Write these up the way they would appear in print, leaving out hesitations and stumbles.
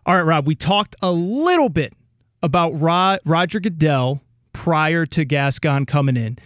All right, Rob, we talked a little bit about Roger Goodell prior to Gascon coming in.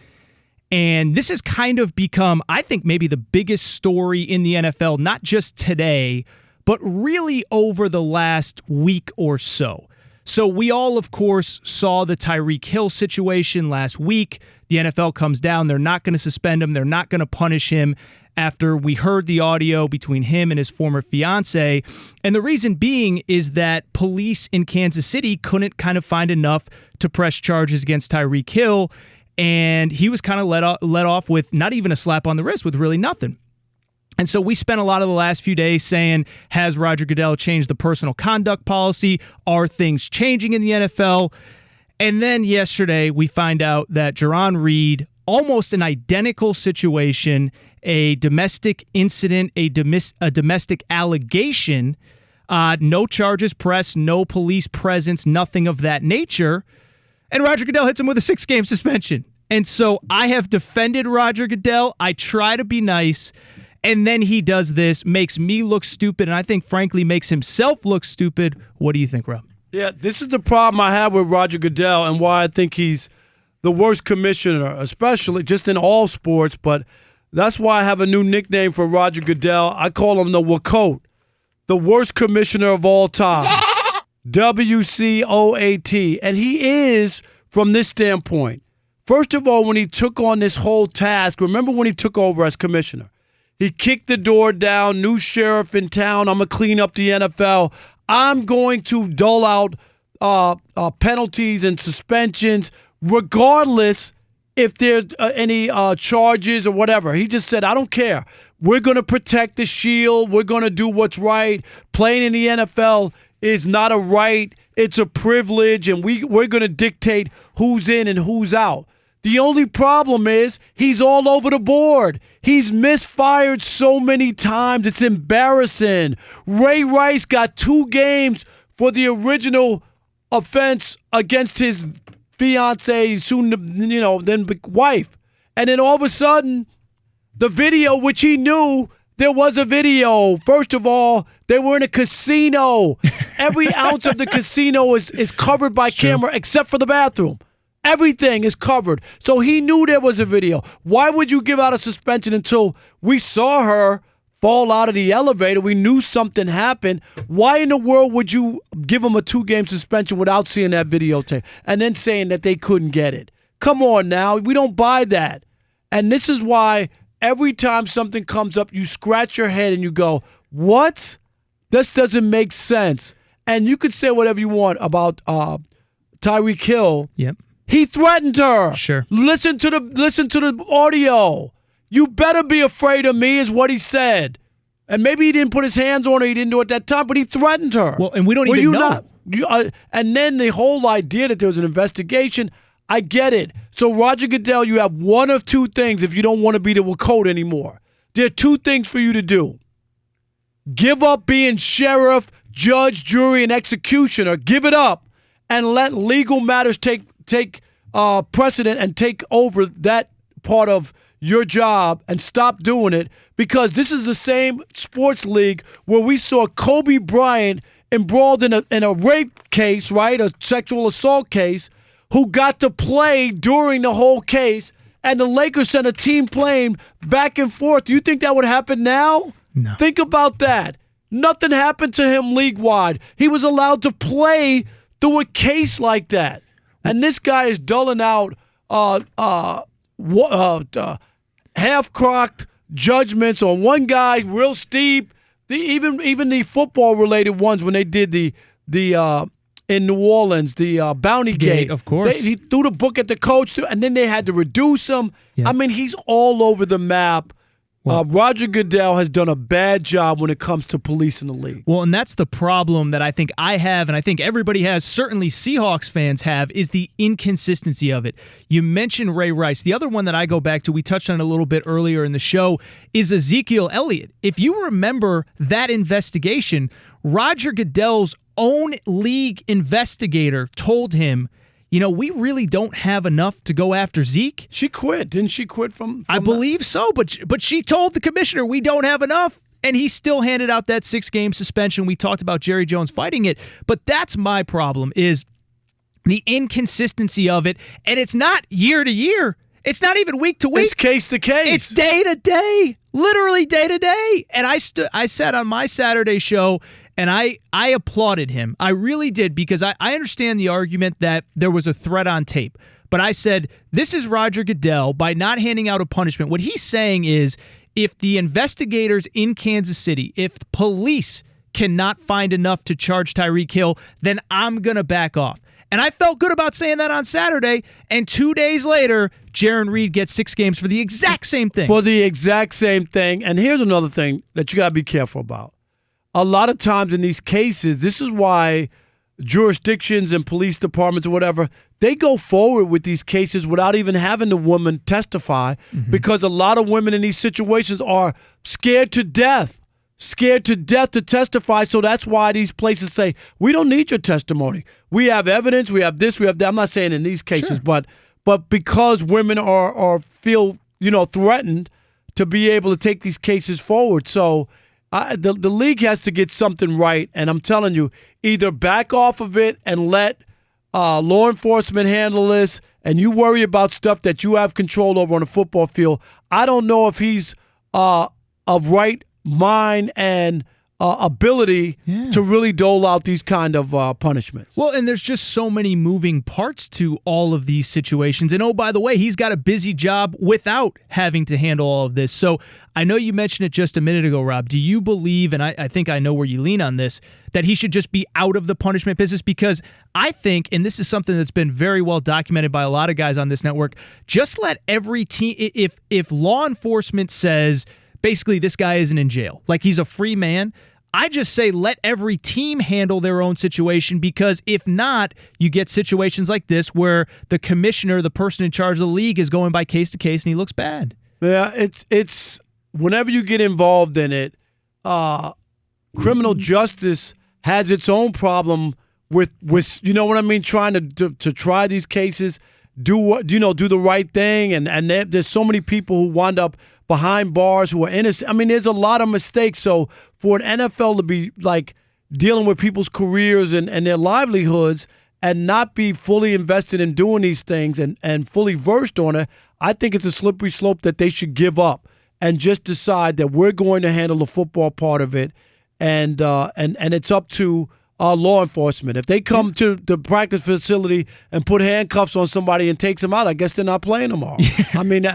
And this has kind of become, I think, maybe the biggest story in the NFL, not just today, but really over the last week or so. So we all, of course, saw the Tyreek Hill situation last week. The NFL comes down. They're not going to suspend him. They're not going to punish him after we heard the audio between him and his former fiance. And the reason being is that police in Kansas City couldn't kind of find enough to press charges against Tyreek Hill. And he was kind of let off with not even a slap on the wrist, with really nothing. And so we spent a lot of the last few days saying, has Roger Goodell changed the personal conduct policy? Are things changing in the NFL? And then yesterday we find out that Jarran Reed, almost an identical situation, a domestic incident, a domestic allegation, no charges pressed, no police presence, nothing of that nature. And Roger Goodell hits him with a 6-game suspension. And so I have defended Roger Goodell. I try to be nice. And then he does this, makes me look stupid, and I think, frankly, makes himself look stupid. What do you think, Rob? Yeah, this is the problem I have with Roger Goodell and why I think he's the worst commissioner, especially just in all sports. But that's why I have a new nickname for Roger Goodell. I call him the WCOAT, the worst commissioner of all time. WCOAT. And he is, from this standpoint. First of all, when he took on this whole task, remember when he took over as commissioner? He kicked the door down, new sheriff in town, I'm going to clean up the NFL. I'm going to dole out penalties and suspensions, regardless if there's any charges or whatever. He just said, I don't care. We're going to protect the shield. We're going to do what's right. Playing in the NFL is not a right. It's a privilege, and we're going to dictate who's in and who's out. The only problem is he's all over the board. He's misfired so many times. It's embarrassing. Ray Rice got 2 games for the original offense against his fiance, soon, then wife. And then all of a sudden, the video, which he knew there was a video. First of all, they were in a casino. Every ounce of the casino is covered by camera except for the bathroom. Everything is covered. So he knew there was a video. Why would you give out a suspension until we saw her fall out of the elevator? We knew something happened. Why in the world would you give him a 2-game suspension without seeing that videotape and then saying that they couldn't get it? Come on now. We don't buy that. And this is why every time something comes up, you scratch your head and you go, what? This doesn't make sense. And you could say whatever you want about Tyreke Hill. Yep. He threatened her. Sure. Listen to the audio. You better be afraid of me is what he said. And maybe he didn't put his hands on her. He didn't do it at that time, but he threatened her. Well, and we don't even know. And then the whole idea that there was an investigation, I get it. So, Roger Goodell, you have one of 2 things if you don't want to be the WCOAT anymore. There are 2 things for you to do. Give up being sheriff, judge, jury, and executioner. Give it up and let legal matters take precedent and take over that part of your job and stop doing it, because this is the same sports league where we saw Kobe Bryant embroiled in a rape case, right, a sexual assault case, who got to play during the whole case, and the Lakers sent a team plane back and forth. Do you think that would happen now? No. Think about that. Nothing happened to him league-wide. He was allowed to play through a case like that. And this guy is doling out half-crocked judgments on one guy, real steep. Even the football-related ones when they did the in New Orleans, the Bounty Gate. Of course. He threw the book at the coach, and then they had to reduce him. Yeah. I mean, he's all over the map. Well, Roger Goodell has done a bad job when it comes to policing the league. Well, and that's the problem that I think I have, and I think everybody has, certainly Seahawks fans have, is the inconsistency of it. You mentioned Ray Rice. The other one that I go back to, we touched on it a little bit earlier in the show, is Ezekiel Elliott. If you remember that investigation, Roger Goodell's own league investigator told him, we really don't have enough to go after Zeke. She quit. Didn't she quit from I believe so, but she told the commissioner, we don't have enough. and he still handed out that 6-game suspension. We talked about Jerry Jones fighting it, but that's my problem is the inconsistency of it, and it's not year to year. It's not even week to week. It's case to case. It's day to day, literally day to day. And I said on my Saturday show, and I applauded him. I really did, because I understand the argument that there was a threat on tape. But I said, this is Roger Goodell by not handing out a punishment. What he's saying is, if the investigators in Kansas City, if the police cannot find enough to charge Tyreek Hill, then I'm going to back off. And I felt good about saying that on Saturday, and 2 days later, Jarran Reed gets 6 games for the exact same thing. For the exact same thing. And here's another thing that you got to be careful about. A lot of times in these cases, this is why jurisdictions and police departments or whatever, they go forward with these cases without even having the woman testify, because a lot of women in these situations are scared to death to testify. So that's why these places say, we don't need your testimony. We have evidence, we have this, we have that. I'm not saying in these cases, sure. but because women are feel threatened to be able to take these cases forward. So the league has to get something right, and I'm telling you, either back off of it and let law enforcement handle this, and you worry about stuff that you have control over on a football field. I don't know if he's of right mind and ability to really dole out these kind of punishments. Well, and there's just so many moving parts to all of these situations. And oh, by the way, he's got a busy job without having to handle all of this. So I know you mentioned it just a minute ago, Rob. Do you believe, and I think I know where you lean on this, that he should just be out of the punishment business? Because I think, and this is something that's been very well documented by a lot of guys on this network, just let every team, if law enforcement says, basically, this guy isn't in jail, like he's a free man, I just say let every team handle their own situation, because if not, you get situations like this where the commissioner, the person in charge of the league, is going by case to case and he looks bad. Yeah, it's whenever you get involved in it, criminal justice has its own problem with you know what I mean, trying to try these cases, do the right thing, and there's so many people who wind up behind bars who are innocent. I mean, there's a lot of mistakes. So for an NFL to be like dealing with people's careers and their livelihoods and not be fully invested in doing these things and fully versed on it, I think it's a slippery slope that they should give up and just decide that we're going to handle the football part of it, and it's up to law enforcement. If they come to the practice facility and put handcuffs on somebody and takes them out, I guess they're not playing tomorrow. I mean,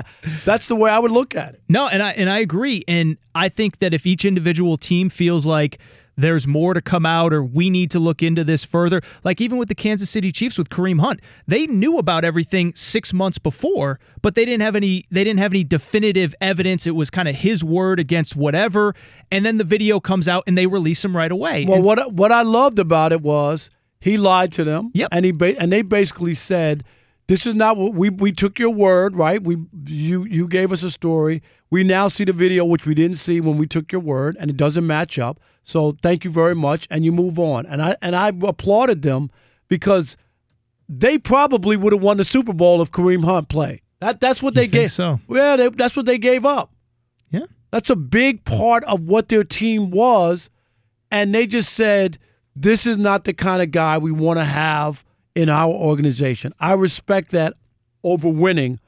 that's the way I would look at it. No, and I agree. And I think that if each individual team feels like there's more to come out, or we need to look into this further, like even with the Kansas City Chiefs with Kareem Hunt, they knew about everything 6 months before, but they didn't have any definitive evidence. It was kind of his word against whatever, and then the video comes out and they release him right away. Well, what I loved about it was he lied to them. Yep. And they basically said, this is not what we took your word, right? You gave us a story. We now see the video, which we didn't see when we took your word, and it doesn't match up. So thank you very much, and you move on. And I applauded them, because they probably would have won the Super Bowl if Kareem Hunt played. That's what they gave. So? Yeah, that's what they gave up. Yeah, that's a big part of what their team was, and they just said, this is not the kind of guy we want to have in our organization. I respect that over winning,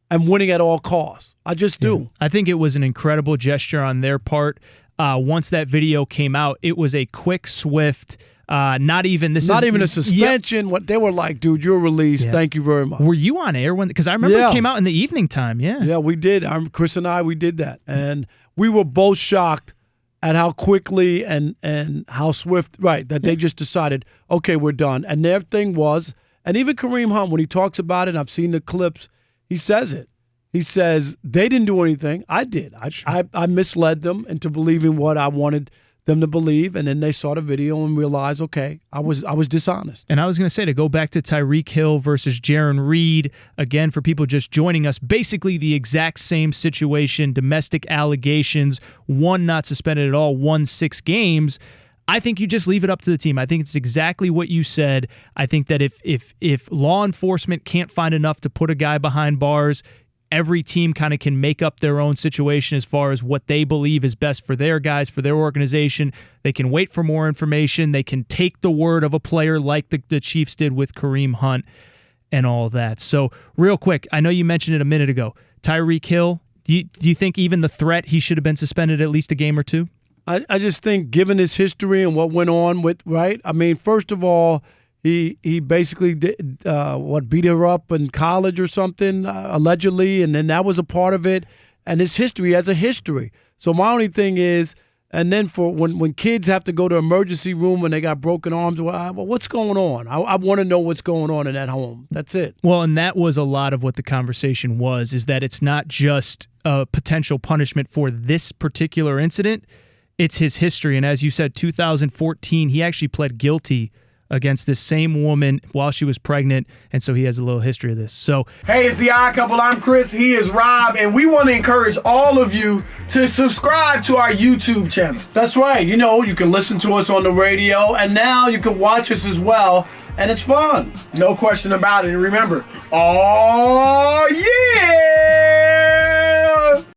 and winning at all costs. I just do. Yeah. I think it was an incredible gesture on their part. Once that video came out, it was a quick, swift, not even a suspension. What they were like, dude, you're released. Yeah. Thank you very much. Were you on air when? Because I remember it came out in the evening time. Yeah, we did. Chris and I, we did that, and we were both shocked at how quickly and how swift, right, that they just decided, okay, we're done. And their thing was, and even Kareem Hunt, when he talks about it, I've seen the clips, he says it. He says, they didn't do anything. I did. I misled them into believing what I wanted them to believe, and then they saw the video and realized, okay, I was dishonest. And I was going to say, to go back to Tyreek Hill versus Jarran Reed, again, for people just joining us, basically the exact same situation, domestic allegations, one not suspended at all, 6 games. I think you just leave it up to the team. I think it's exactly what you said. I think that if law enforcement can't find enough to put a guy behind bars, every team kind of can make up their own situation as far as what they believe is best for their guys, for their organization. They can wait for more information. They can take the word of a player like the Chiefs did with Kareem Hunt and all of that. So real quick, I know you mentioned it a minute ago. Tyreke Hill, do you think even the threat, he should have been suspended at least a game or two? I just think, given his history and what went on with, right? I mean, first of all, he basically did, beat her up in college or something, allegedly, and then that was a part of it. And his history has a history. So my only thing is, and then for when kids have to go to emergency room when they got broken arms, well, what's going on? I want to know what's going on in that home. That's it. Well, and that was a lot of what the conversation was, is that it's not just a potential punishment for this particular incident. It's his history. And as you said, 2014, he actually pled guilty against this same woman while she was pregnant, and so he has a little history of this. So, hey, it's the Odd Couple. I'm Chris. He is Rob, and we want to encourage all of you to subscribe to our YouTube channel. That's right. You know, you can listen to us on the radio, and now you can watch us as well, and it's fun. No question about it. And remember, oh yeah!